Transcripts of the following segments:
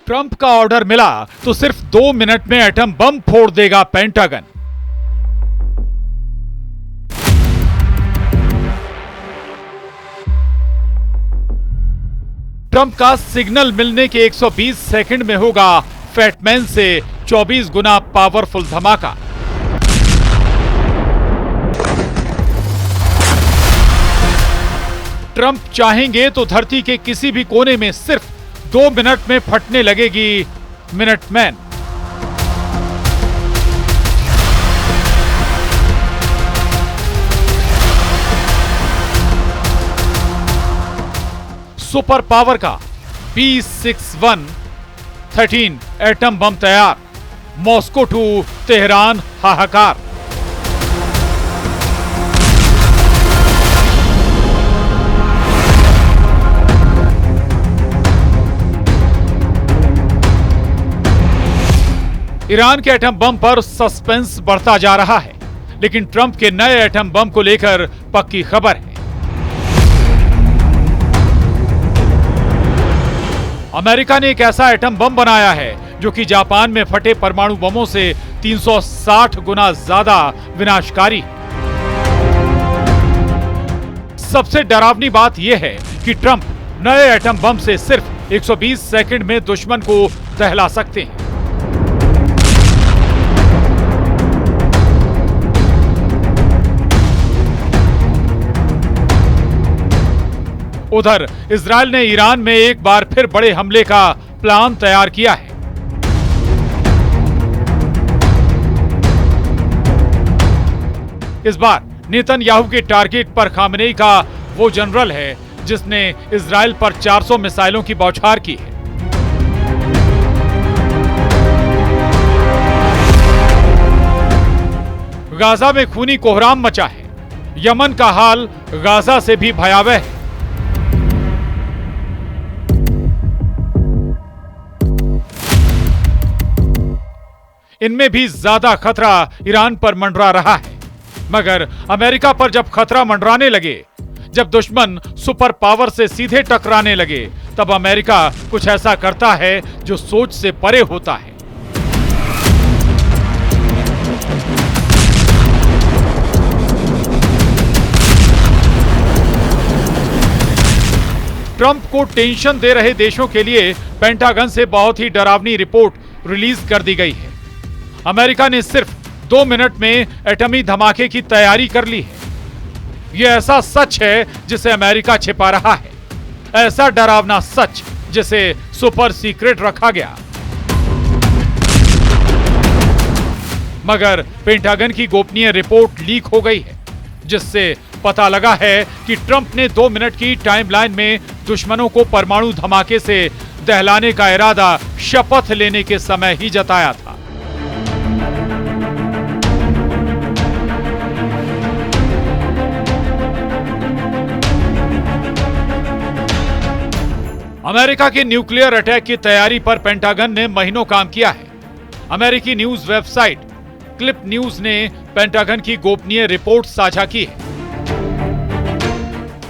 Trump का order मिला तो सिर्फ 2 मिनट में एटम बम फोड़ देगा पेंटागन। ट्रंप का सिग्नल मिलने के 120 सेकंड में होगा फैटमैन से 24 गुना पावरफुल धमाका। ट्रंप चाहेंगे तो धरती के किसी भी कोने में सिर्फ 2 मिनट में फटने लगेगी मिनटमैन। सुपर पावर का B61-13 एटम बम तैयार, मॉस्को टू तेहरान हाहाकार। ईरान के एटम बम पर सस्पेंस बढ़ता जा रहा है, लेकिन ट्रंप के नए एटम बम को लेकर पक्की खबर है। अमेरिका ने एक ऐसा एटम बम बनाया है जो कि जापान में फटे परमाणु बमों से 360 गुना ज्यादा विनाशकारी। सबसे डरावनी बात यह है कि ट्रंप नए एटम बम से सिर्फ 120 सेकंड में दुश्मन को दहला सकते हैं। उधर इजरायल ने ईरान में एक बार फिर बड़े हमले का प्लान तैयार किया है। इस बार नेतन्याहू के टारगेट पर खामेनेई का वो जनरल है जिसने इजरायल पर 400 मिसाइलों की बौछार की है। गाजा में खूनी कोहराम मचा है। यमन का हाल गाजा से भी भयावह है। इनमें भी ज्यादा खतरा ईरान पर मंडरा रहा है, मगर अमेरिका पर जब खतरा मंडराने लगे, जब दुश्मन सुपर पावर से सीधे टकराने लगे, तब अमेरिका कुछ ऐसा करता है जो सोच से परे होता है। ट्रंप को टेंशन दे रहे देशों के लिए पेंटागन से बहुत ही डरावनी रिपोर्ट रिलीज कर दी गई है। अमेरिका ने सिर्फ 2 मिनट में एटमी धमाके की तैयारी कर ली है। यह ऐसा सच है जिसे अमेरिका छिपा रहा है, ऐसा डरावना सच जिसे सुपर सीक्रेट रखा गया। मगर पेंटागन की गोपनीय रिपोर्ट लीक हो गई है, जिससे पता लगा है कि ट्रंप ने 2 मिनट की टाइमलाइन में दुश्मनों को परमाणु धमाके से दहलाने का इरादा शपथ लेने के समय ही जताया था। अमेरिका के न्यूक्लियर अटैक की तैयारी पर पेंटागन ने महीनों काम किया है। अमेरिकी न्यूज वेबसाइट क्लिप न्यूज ने पेंटागन की गोपनीय रिपोर्ट साझा की है।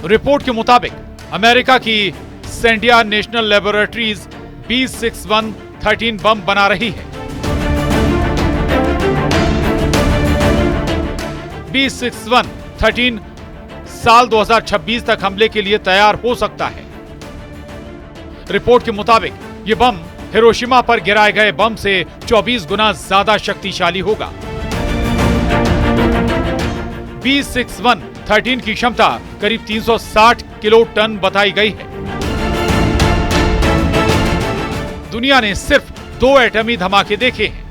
रिपोर्ट के मुताबिक अमेरिका की सेंडिया नेशनल लेबोरेटरीज B61-13 बम बना रही है। B61-13 साल 2026 तक हमले के लिए तैयार हो सकता है। रिपोर्ट के मुताबिक यह बम हिरोशिमा पर गिराए गए बम से 24 गुना ज्यादा शक्तिशाली होगा। B61-13 की क्षमता करीब 360 किलो टन बताई गई है। दुनिया ने सिर्फ 2 एटमी धमाके देखे हैं।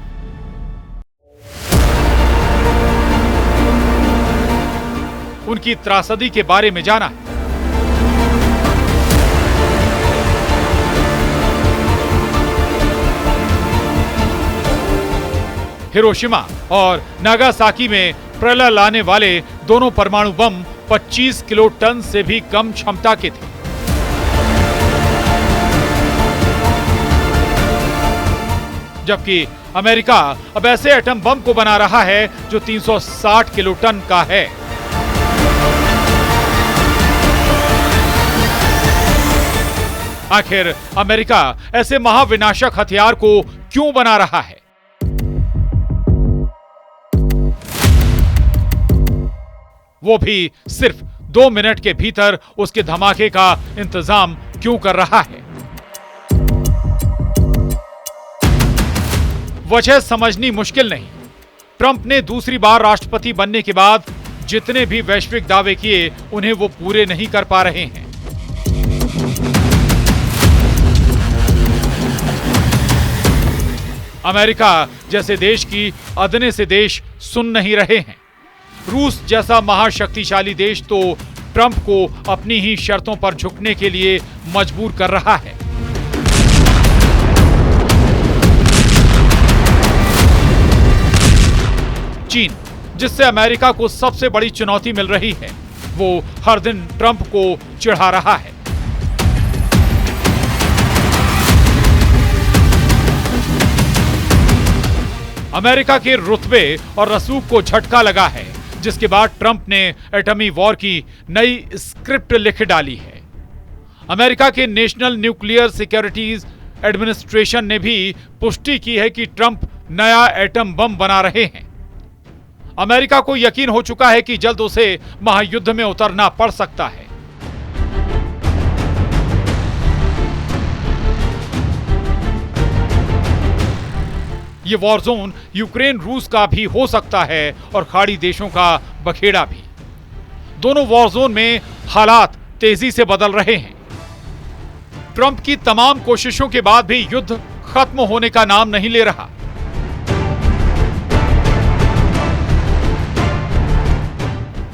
उनकी त्रासदी के बारे में जाना है। हिरोशिमा और नागासाकी में प्रलय लाने वाले दोनों परमाणु बम 25 किलो टन से भी कम क्षमता के थे। जबकि अमेरिका अब ऐसे एटम बम को बना रहा है जो 360 किलो टन का है। आखिर अमेरिका ऐसे महाविनाशक हथियार को क्यों बना रहा है? वो भी सिर्फ 2 मिनट के भीतर उसके धमाके का इंतजाम क्यों कर रहा है? वजह समझनी मुश्किल नहीं। ट्रंप ने दूसरी बार राष्ट्रपति बनने के बाद जितने भी वैश्विक दावे किए उन्हें वो पूरे नहीं कर पा रहे हैं। अमेरिका जैसे देश की अदने से देश सुन नहीं रहे हैं। रूस जैसा महाशक्तिशाली देश तो ट्रंप को अपनी ही शर्तों पर झुकने के लिए मजबूर कर रहा है। चीन, जिससे अमेरिका को सबसे बड़ी चुनौती मिल रही है, वो हर दिन ट्रंप को चिढ़ा रहा है। अमेरिका के रुतबे और रसूख को झटका लगा है, जिसके बाद ट्रंप ने एटमी वॉर की नई स्क्रिप्ट लिख डाली है। अमेरिका के नेशनल न्यूक्लियर सिक्योरिटीज एडमिनिस्ट्रेशन ने भी पुष्टि की है कि ट्रंप नया एटम बम बना रहे हैं। अमेरिका को यकीन हो चुका है कि जल्द उसे महायुद्ध में उतरना पड़ सकता है। ये वॉर जोन यूक्रेन रूस का भी हो सकता है और खाड़ी देशों का बखेड़ा भी। दोनों वॉर जोन में हालात तेजी से बदल रहे हैं। ट्रंप की तमाम कोशिशों के बाद भी युद्ध खत्म होने का नाम नहीं ले रहा।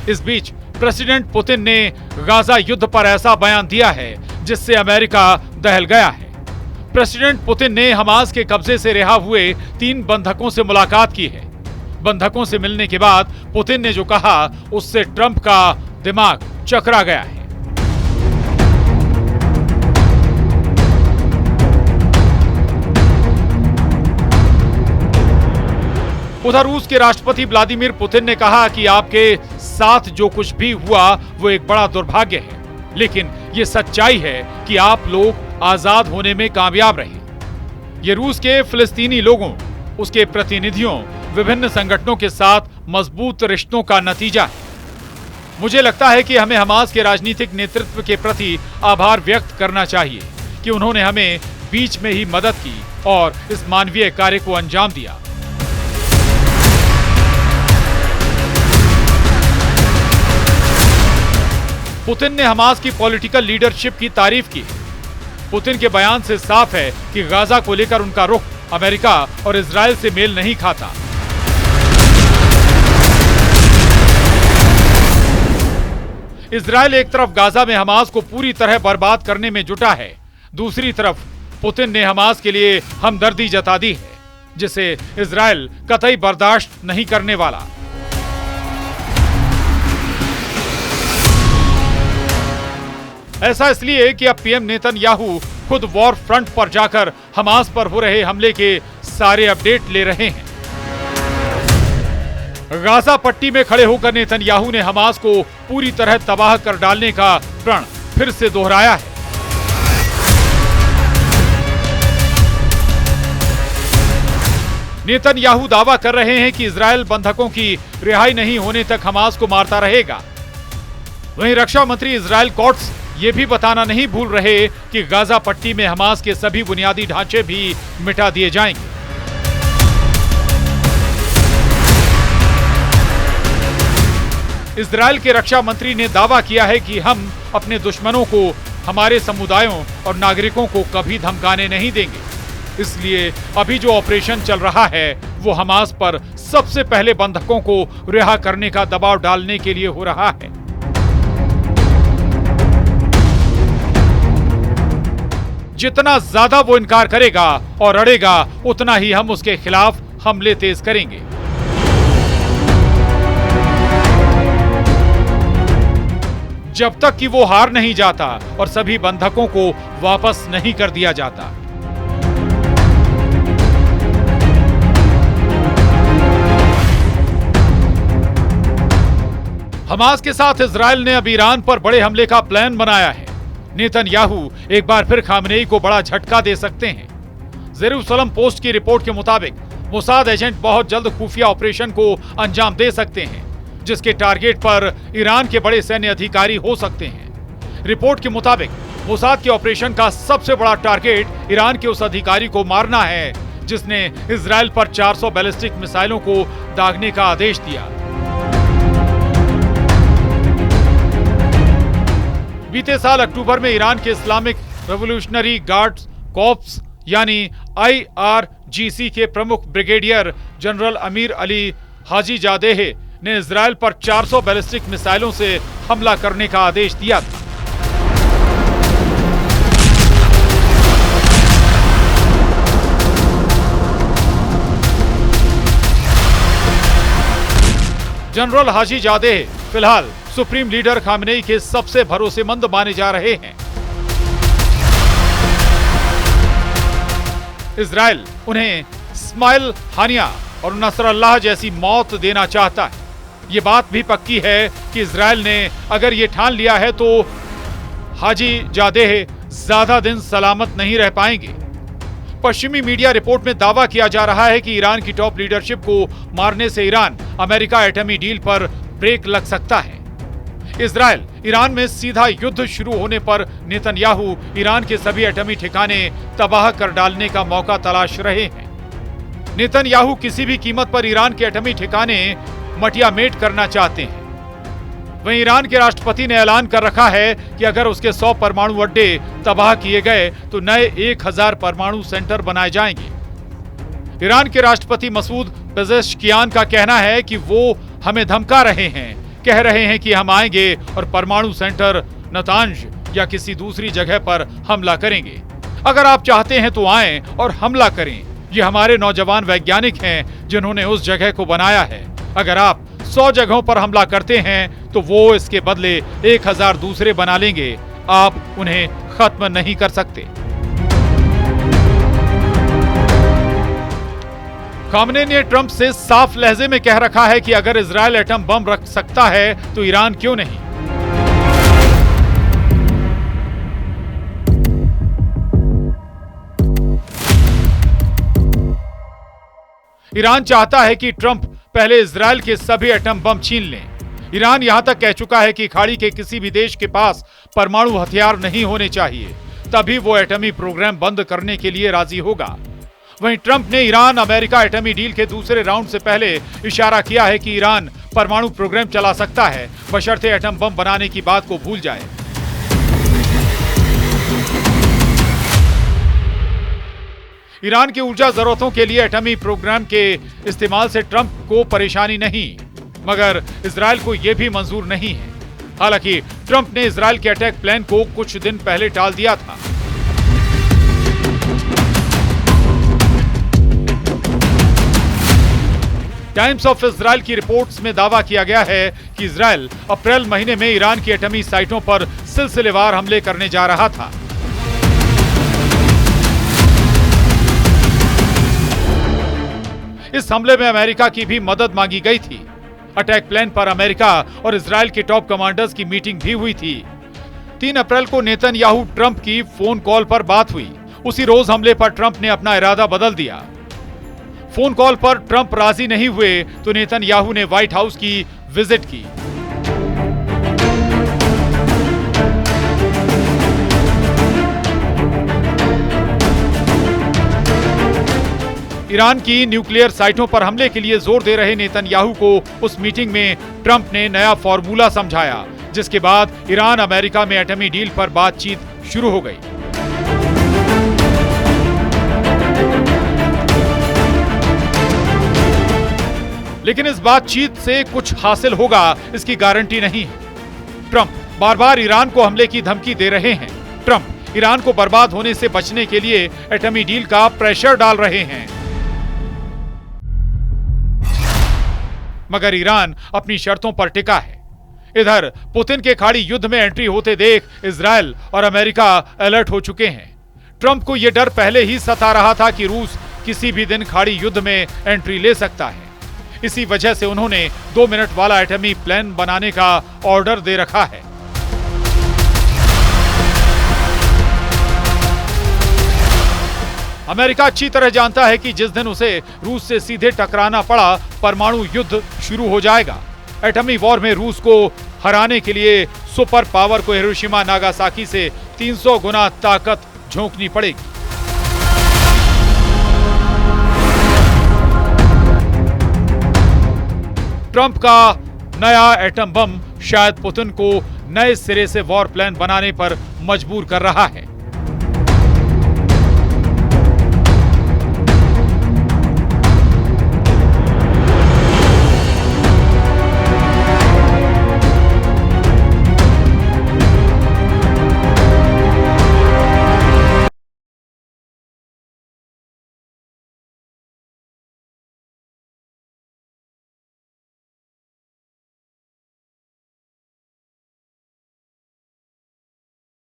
इस बीच प्रेसिडेंट पुतिन ने गाजा युद्ध पर ऐसा बयान दिया है जिससे अमेरिका दहल गया है। प्रेसिडेंट पुतिन ने हमास के कब्जे से रिहा हुए 3 बंधकों से मुलाकात की है। बंधकों से मिलने के बाद पुतिन ने जो कहा उससे ट्रंप का दिमाग चकरा गया है। उधर रूस के राष्ट्रपति व्लादिमीर पुतिन ने कहा कि आपके साथ जो कुछ भी हुआ वो एक बड़ा दुर्भाग्य है, लेकिन ये सच्चाई है कि आप लोग आजाद होने में कामयाब रहे। ये रूस के फिलिस्तीनी लोगों, उसके प्रतिनिधियों, विभिन्न संगठनों के साथ मजबूत रिश्तों का नतीजा है। मुझे लगता है कि हमें हमास के राजनीतिक नेतृत्व के प्रति आभार व्यक्त करना चाहिए कि उन्होंने हमें बीच में ही मदद की और इस मानवीय कार्य को अंजाम दिया। पुतिन ने हमास की पॉलिटिकल लीडरशिप की तारीफ की। पुतिन के बयान से साफ है कि गाजा को लेकर उनका रुख अमेरिका और इजराइल से मेल नहीं खाता। इजराइल एक तरफ गाजा में हमास को पूरी तरह बर्बाद करने में जुटा है, दूसरी तरफ पुतिन ने हमास के लिए हमदर्दी जता दी है, जिसे इजराइल कतई बर्दाश्त नहीं करने वाला। ऐसा इसलिए कि अब पीएम नेतन्याहू खुद वॉर फ्रंट पर जाकर हमास पर हो रहे हमले के सारे अपडेट ले रहे हैं। गाजा पट्टी में खड़े होकर नेतन्याहू ने हमास को पूरी तरह तबाह कर डालने का प्रण फिर से दोहराया है। नेतन्याहू दावा कर रहे हैं कि इजराइल बंधकों की रिहाई नहीं होने तक हमास को मारता रहेगा। वहीं रक्षा मंत्री इजराइल कॉट्स ये भी बताना नहीं भूल रहे कि गाजा पट्टी में हमास के सभी बुनियादी ढांचे भी मिटा दिए जाएंगे। इजराइल के रक्षा मंत्री ने दावा किया है कि हम अपने दुश्मनों को, हमारे समुदायों और नागरिकों को कभी धमकाने नहीं देंगे। इसलिए अभी जो ऑपरेशन चल रहा है वो हमास पर सबसे पहले बंधकों को रिहा करने का दबाव डालने के लिए हो रहा है। जितना ज्यादा वो इनकार करेगा और अड़ेगा, उतना ही हम उसके खिलाफ हमले तेज करेंगे। जब तक कि वो हार नहीं जाता और सभी बंधकों को वापस नहीं कर दिया जाता। हमास के साथ इजराइल ने अब ईरान पर बड़े हमले का प्लान बनाया है। नेतन्याहू एक बार फिर खामनेई को बड़ा झटका दे सकते हैं। जेरूसलम पोस्ट की रिपोर्ट के मुताबिक मोसाद एजेंट बहुत जल्द खुफिया ऑपरेशन को अंजाम दे सकते हैं, जिसके टारगेट पर ईरान के बड़े सैन्य अधिकारी हो सकते हैं। रिपोर्ट के मुताबिक मोसाद के ऑपरेशन का सबसे बड़ा टारगेट ईरान के उस अधिकारी को मारना है जिसने इजराइल पर 400 बैलिस्टिक मिसाइलों को दागने का आदेश दिया। बीते साल अक्टूबर में ईरान के इस्लामिक रेवोल्यूशनरी गार्ड्स कॉर्प्स यानी IRGC के प्रमुख brigadier general Amir Ali Hajizadeh ने इजराइल पर 400 बैलिस्टिक मिसाइलों से हमला करने का आदेश दिया था। जनरल हाजीजादेह फिलहाल सुप्रीम लीडर खामनेई के सबसे भरोसेमंद माने जा रहे हैं। इजराइल उन्हें इस्माइल हानिया और नसरल्लाह जैसी मौत देना चाहता है। ये बात भी पक्की है कि इजराइल ने अगर ये ठान लिया है तो हाजीजादेह ज्यादा दिन सलामत नहीं रह पाएंगे। पश्चिमी मीडिया रिपोर्ट में दावा किया जा रहा है कि ईरान की टॉप लीडरशिप को मारने से ईरान अमेरिका एटमी डील पर ब्रेक लग सकता है। इजराइल ईरान में सीधा युद्ध शुरू होने पर नेतन्याहू ईरान के सभी एटमी ठिकाने तबाह कर डालने का मौका तलाश रहे हैं। नेतन्याहू किसी भी कीमत पर ईरान के एटमी ठिकाने मटियामेट करना चाहते हैं। वहीं ईरान के राष्ट्रपति ने ऐलान कर रखा है कि अगर उसके 100 परमाणु अड्डे तबाह किए गए तो नए 1000 परमाणु सेंटर बनाए जाएंगे। ईरान के राष्ट्रपति मसूद पेजेश्कियान का कहना है कि वो हमें धमका रहे हैं, कह रहे हैं कि हम आएंगे और परमाणु सेंटर नतांज या किसी दूसरी जगह पर हमला करेंगे। अगर आप चाहते हैं तो आएं और हमला करें। ये हमारे नौजवान वैज्ञानिक हैं जिन्होंने उस जगह को बनाया है। अगर आप 100 जगहों पर हमला करते हैं तो वो इसके बदले 1000 दूसरे बना लेंगे। आप उन्हें खत्म नहीं कर सकते। खामनेई ने ट्रंप से साफ लहजे में कह रखा है कि अगर इजराइल एटम बम रख सकता है तो ईरान क्यों नहीं। ईरान चाहता है कि ट्रंप पहले इजराइल के सभी एटम बम छीन लें। ईरान यहां तक कह चुका है कि खाड़ी के किसी भी देश के पास परमाणु हथियार नहीं होने चाहिए, तभी वो एटमी प्रोग्राम बंद करने के लिए राजी होगा। वहीं ट्रंप ने ईरान अमेरिका एटमी डील के दूसरे राउंड से पहले इशारा किया है कि ईरान परमाणु प्रोग्राम चला सकता है, बशर्ते एटम बम बनाने की बात को भूल जाए। ईरान की ऊर्जा जरूरतों के लिए एटमी प्रोग्राम के इस्तेमाल से ट्रंप को परेशानी नहीं, मगर इजराइल को यह भी मंजूर नहीं है। हालांकि ट्रंप ने इजराइल के अटैक प्लान को कुछ दिन पहले टाल दिया था। टाइम्स ऑफ इजराइल की रिपोर्ट्स में दावा किया गया है कि इजराइल अप्रैल महीने में ईरान की एटमी साइटों पर सिलसिलेवार हमले करने जा रहा था। इस हमले में अमेरिका की भी मदद मांगी गई थी। अटैक प्लान पर अमेरिका और इजराइल के टॉप कमांडर्स की मीटिंग भी हुई थी। 3 अप्रैल को नेतन्याहू ट्रंप की फोन कॉल पर बात हुई। उसी रोज हमले पर ट्रंप ने अपना इरादा बदल दिया। फोन कॉल पर ट्रंप राजी नहीं हुए तो नेतन्याहू ने व्हाइट हाउस की विजिट की। ईरान की न्यूक्लियर साइटों पर हमले के लिए जोर दे रहे नेतन्याहू को उस मीटिंग में ट्रंप ने नया फॉर्मूला समझाया, जिसके बाद ईरान अमेरिका में एटमी डील पर बातचीत शुरू हो गई। लेकिन इस बातचीत से कुछ हासिल होगा इसकी गारंटी नहीं है। ट्रंप बार बार ईरान को हमले की धमकी दे रहे हैं। ट्रंप ईरान को बर्बाद होने से बचने के लिए एटमी डील का प्रेशर डाल रहे हैं, मगर ईरान अपनी शर्तों पर टिका है। इधर पुतिन के खाड़ी युद्ध में एंट्री होते देख इजराइल और अमेरिका अलर्ट हो चुके हैं। ट्रंप को यह डर पहले ही सता रहा था कि रूस किसी भी दिन खाड़ी युद्ध में एंट्री ले सकता है। इसी वजह से उन्होंने 2 मिनट वाला एटमी प्लान बनाने का ऑर्डर दे रखा है। अमेरिका अच्छी तरह जानता है कि जिस दिन उसे रूस से सीधे टकराना पड़ा, परमाणु युद्ध शुरू हो जाएगा। एटमी वॉर में रूस को हराने के लिए सुपर पावर को हिरोशिमा नागासाकी से 300 गुना ताकत झोंकनी पड़ेगी। ट्रंप का नया एटम बम शायद पुतिन को नए सिरे से वॉर प्लान बनाने पर मजबूर कर रहा है।